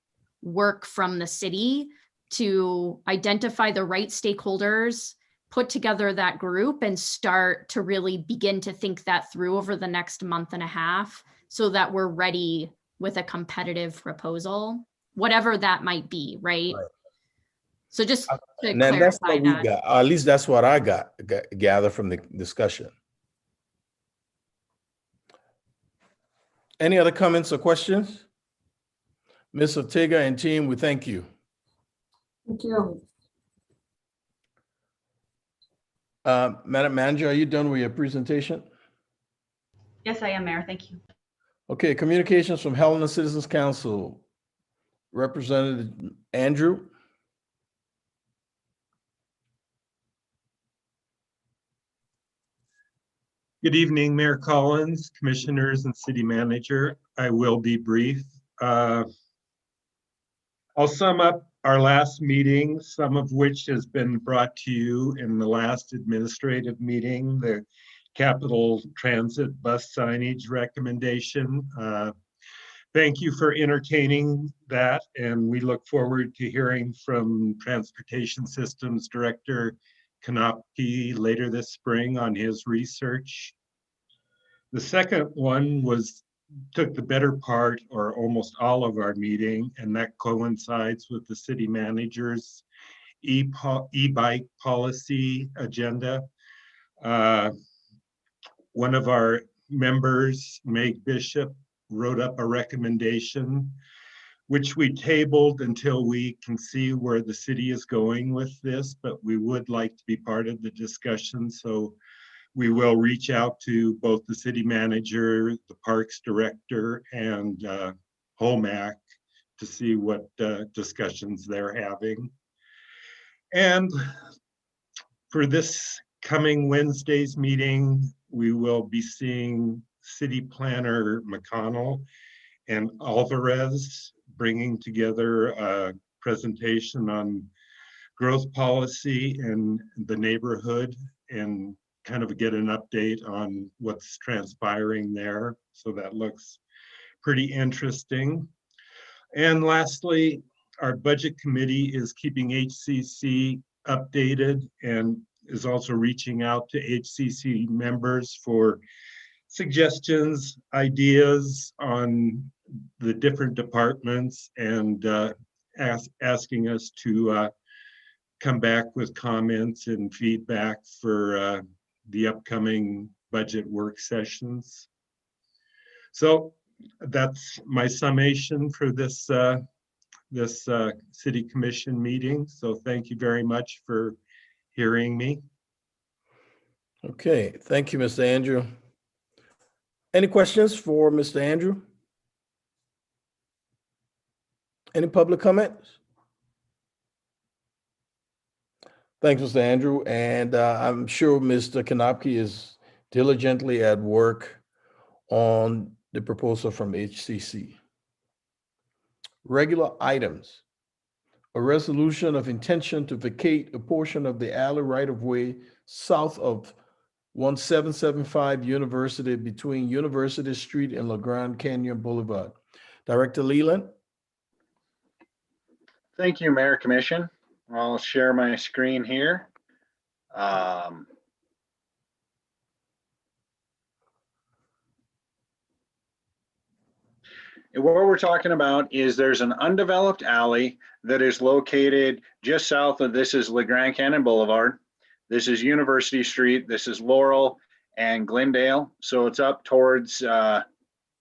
work from the city to identify the right stakeholders, put together that group, and start to really begin to think that through over the next month and a half, so that we're ready with a competitive proposal, whatever that might be, right? So just to And then that's clarify what we that. got. At least that's what I gather from the discussion. Any other comments or questions? Ms. Ortega and team, we thank you. Thank you. Madam Manager, are you done with your presentation? Yes, I am, Mayor. Thank you. Okay, communications from Helena Citizens Council. Representative Andrew. Good evening, Mayor Collins, commissioners, and city manager. I will be brief. I'll sum up our last meeting, some of which has been brought to you in the last administrative meeting, the capital transit bus signage recommendation. Thank you for entertaining that, and we look forward to hearing from Transportation Systems Director Konopke later this spring on his research. The second one took the better part or almost all of our meeting, and that coincides with the city manager's e-bike policy agenda. One of our members, Meg Bishop, wrote up a recommendation which we tabled until we can see where the city is going with this, but we would like to be part of the discussion. So we will reach out to both the city manager, the parks director, and HOMAC to see what discussions they're having. And for this coming Wednesday's meeting, we will be seeing City Planner McConnell and Alvarez bringing together a presentation on growth policy in the neighborhood and kind of get an update on what's transpiring there. So that looks pretty interesting. And lastly, our budget committee is keeping HCC updated and is also reaching out to HCC members for suggestions, ideas on the different departments, and asking us to come back with comments and feedback for the upcoming budget work sessions. So that's my summation for this city commission meeting. So thank you very much for hearing me. Okay, thank you, Mr. Andrew. Any questions for Mr. Andrew? Any public comments? Thanks, Mr. Andrew. And I'm sure Mr. Konopke is diligently at work on the proposal from HCC. Regular items. a resolution of intention to vacate a portion of the alley right-of-way south of 1775 University between University Street and LeGrand Canyon Boulevard. Director Leland? Thank you, Mayor Commission. I'll share my screen here. And what we're talking about is there's an undeveloped alley that is located just south of, this is LeGrand Canyon Boulevard. This is University Street. This is Laurel and Glendale. So it's up towards the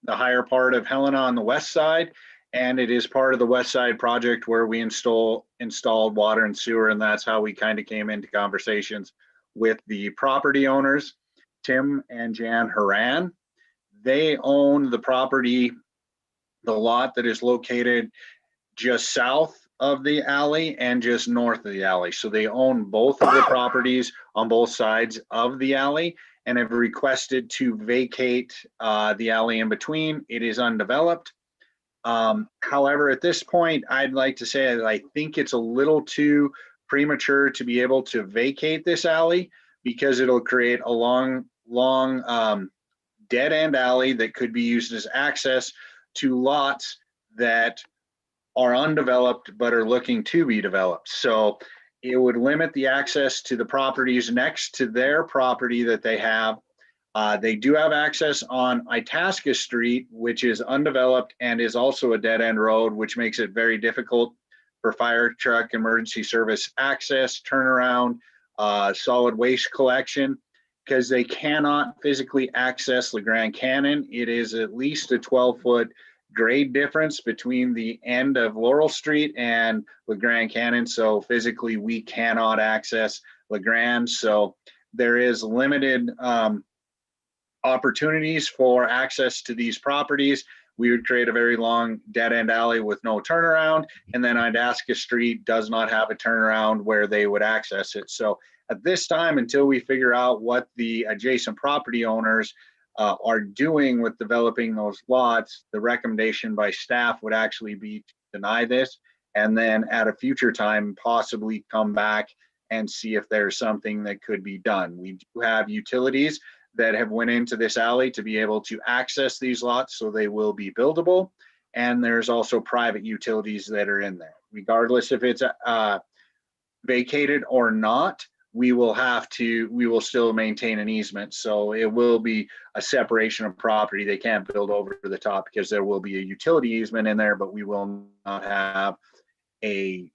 higher part of Helena on the west side. And it is part of the West Side project where we installed water and sewer. And that's how we kind of came into conversations with the property owners, Tim and Jan Haran. They own the property, the lot that is located just south of the alley and just north of the alley. So they own both of the properties on both sides of the alley and have requested to vacate the alley in between. It is undeveloped. However, at this point, I'd like to say that I think it's a little too premature to be able to vacate this alley because it'll create a long dead end alley that could be used as access to lots that are undeveloped but are looking to be developed. So it would limit the access to the properties next to their property that they have. They do have access on Itasca Street, which is undeveloped and is also a dead end road, which makes it very difficult for fire truck emergency service access, turnaround, solid waste collection, because they cannot physically access LeGrand Canyon. It is at least a 12-foot grade difference between the end of Laurel Street and LeGrand Canyon. So physically we cannot access LeGrand. So there is limited opportunities for access to these properties. We would create a very long dead end alley with no turnaround. And then Itasca Street does not have a turnaround where they would access it. So at this time, until we figure out what the adjacent property owners are doing with developing those lots, the recommendation by staff would actually be to deny this, and then at a future time, possibly come back and see if there's something that could be done. We do have utilities that have went into this alley to be able to access these lots, so they will be buildable. And there's also private utilities that are in there. Regardless if it's vacated or not, we will still maintain an easement. So it will be a separation of property. They can't build over the top because there will be a utility easement in there, but we will not have a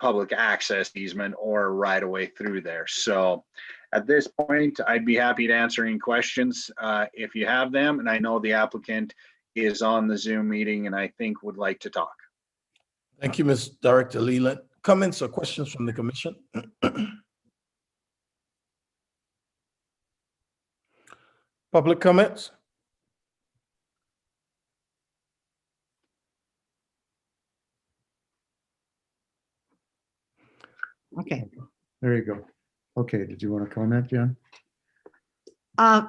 public access easement or right away through there. So at this point, I'd be happy to answer any questions if you have them. And I know the applicant is on the Zoom meeting and I think would like to talk. Thank you, Ms. Director Leland. Comments or questions from the commission? Public comments? Okay, there you go. Okay, did you want to comment, Jan?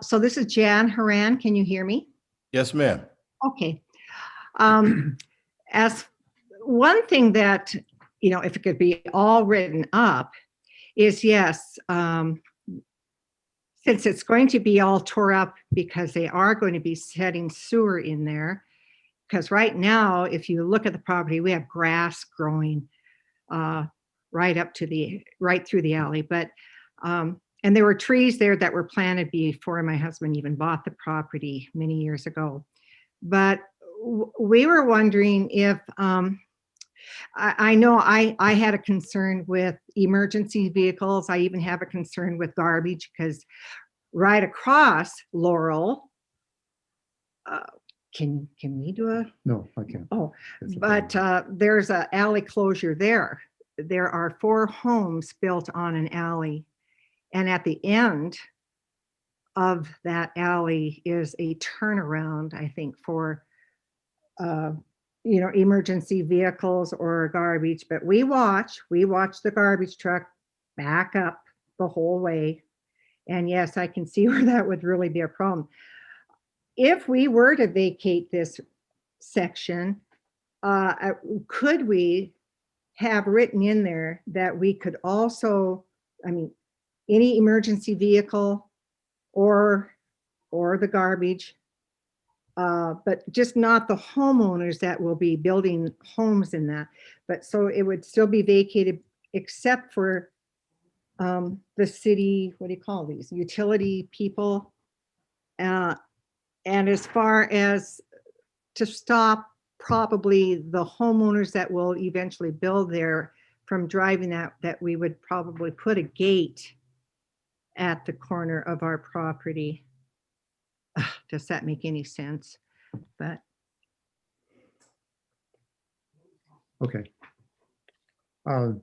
So this is Jan Haran. Can you hear me? Yes, ma'am. Okay. As one thing that, if it could be all written up is yes, since it's going to be all tore up because they are going to be setting sewer in there, because right now, if you look at the property, we have grass growing right through the alley. But and there were trees there that were planted before my husband even bought the property many years ago. But we were wondering if I know I had a concern with emergency vehicles. I even have a concern with garbage because right across Laurel, can we do a? No, I can't. Oh, but there's an alley closure there. There are 4 homes built on an alley. And at the end of that alley is a turnaround, I think, for emergency vehicles or garbage. But we watch the garbage truck back up the whole way. And yes, I can see where that would really be a problem. If we were to vacate this section, could we have written in there that we could also, I mean, any emergency vehicle or the garbage, but just not the homeowners that will be building homes in that. But so it would still be vacated except for the city, what do you call these, utility people? And as far as to stop probably the homeowners that will eventually build there from driving that we would probably put a gate at the corner of our property. Does that make any sense? But Okay. I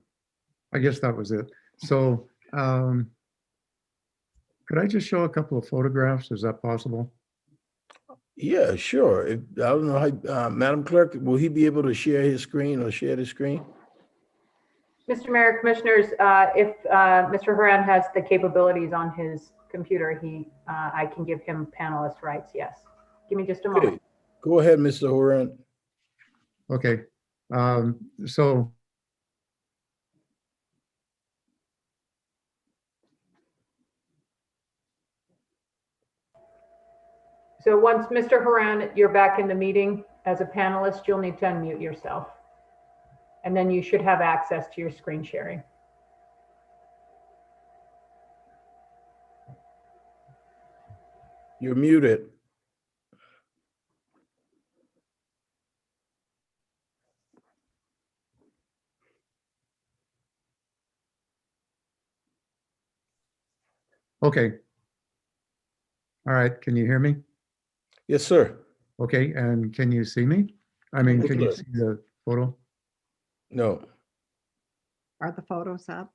guess that was it. So could I just show a couple of photographs? Is that possible? Yeah, sure. I don't know how, Madam Clerk, will he be able to share his screen or share the screen? Mr. Mayor, Commissioners, if Mr. Haran has the capabilities on his computer, I can give him panelist rights, yes. Give me just a moment. Okay. Go ahead, Mr. Horan. Okay. So So once Mr. Haran, you're back in the meeting as a panelist, you'll need to unmute yourself. And then you should have access to your screen sharing. You're muted. okay. All right, can you hear me? Yes, sir. Okay, and can you see me? I mean, can you see the photo? No. are the photos up?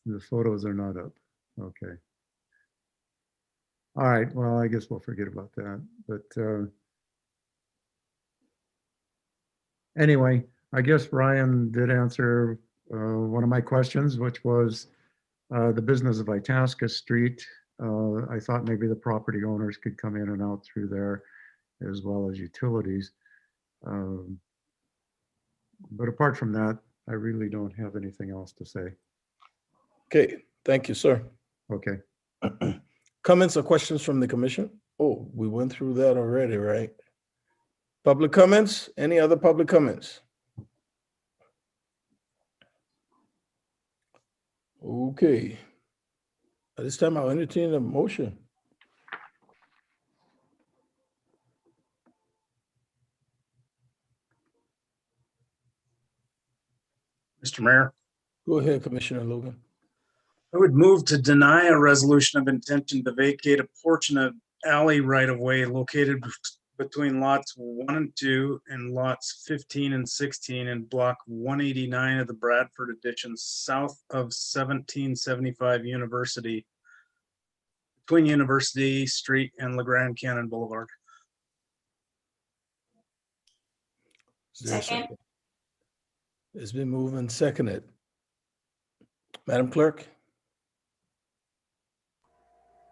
The photos are not up. Okay. All right, well, I guess we'll forget about that. But anyway, I guess Ryan did answer one of my questions, which was the business of Itasca Street. I thought maybe the property owners could come in and out through there as well as utilities. But apart from that, I really don't have anything else to say. Okay, thank you, sir. Okay. Comments or questions from the commission? Oh, we went through that already, right? Public comments? Any other public comments? Okay. At this time, I'll entertain a motion. Mr. Mayor, Go ahead, Commissioner Logan. I would move to deny a resolution of intention to vacate a portion of alley right-of-way located between lots 1 and 2 and lots 15 and 16 in block 189 of the Bradford Addition south of 1775 University, between University Street and LeGrand Cannon Boulevard. Is there a Second. It's been moved and seconded. Madam Clerk?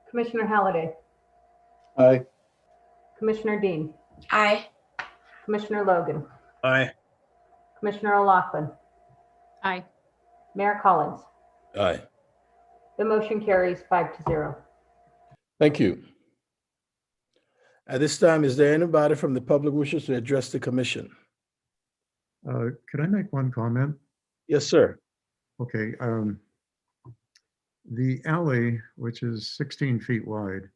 Commissioner Halliday, Aye. Commissioner Dean, Aye. Commissioner Logan, Aye. Commissioner O'Loughlin, Aye. Mayor Collins. Aye. The motion carries 5-0. Thank you. At this time, is there anybody from the public wishes to address the commission? Could I make one comment? Yes, sir. Okay. The alley, which is 16 feet wide,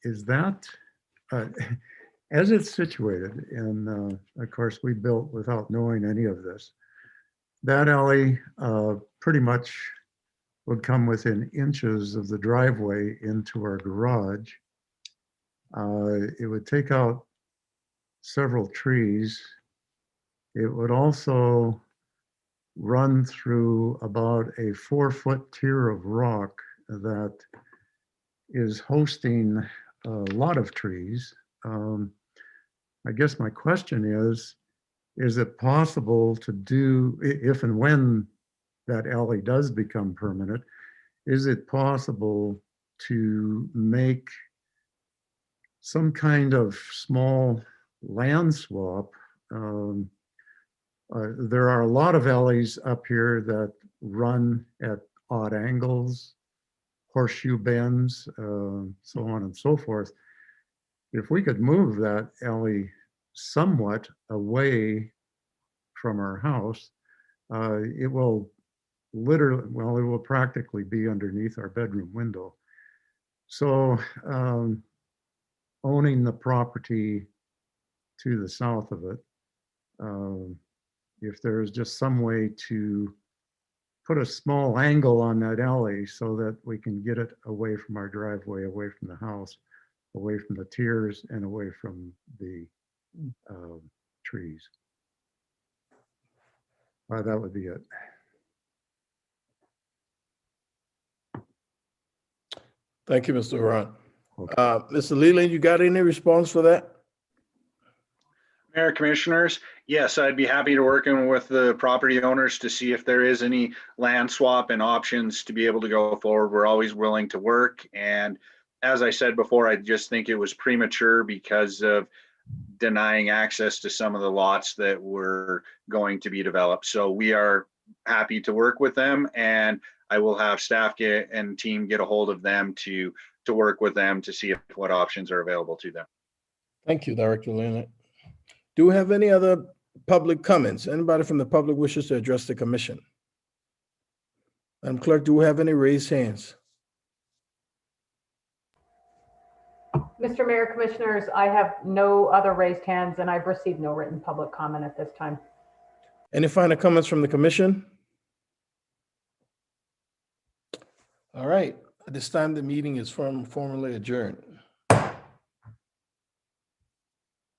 is that, as it's situated, and of course we built without knowing any of this, that alley pretty much would come within inches of the driveway into our garage. It would take out several trees. It would also run through about a 4-foot tier of rock that is hosting a lot of trees. I guess my question is it possible to do, if and when that alley does become permanent, is it possible to make some kind of small land swap There are a lot of alleys up here that run at odd angles, horseshoe bends, so on and so forth. If we could move that alley somewhat away from our house, it will literally, well, it will practically be underneath our bedroom window. So owning the property to the south of it, if there is just some way to put a small angle on that alley so that we can get it away from our driveway, away from the house, away from the tiers, and away from the trees. That would be it. Thank you, Mr. Huron. Okay. Mr. Leland, you got any response for that? Mayor, Commissioners, yes, I'd be happy to working with the property owners to see if there is any land swap and options to be able to go forward. We're always willing to work. And as I said before, I just think it was premature because of denying access to some of the lots that were going to be developed. So we are happy to work with them, and I will have staff and team get a hold of them to work with them to see what options are available to them. Thank you, Director Leonard. Do we have any other public comments? Anybody from the public wishes to address the commission? Madam Clerk, do we have any raised hands? Mr. Mayor, Commissioners, I have no other raised hands, and I've received no written public comment at this time. Any final comments from the commission? All right, at this time, the meeting is formally adjourned.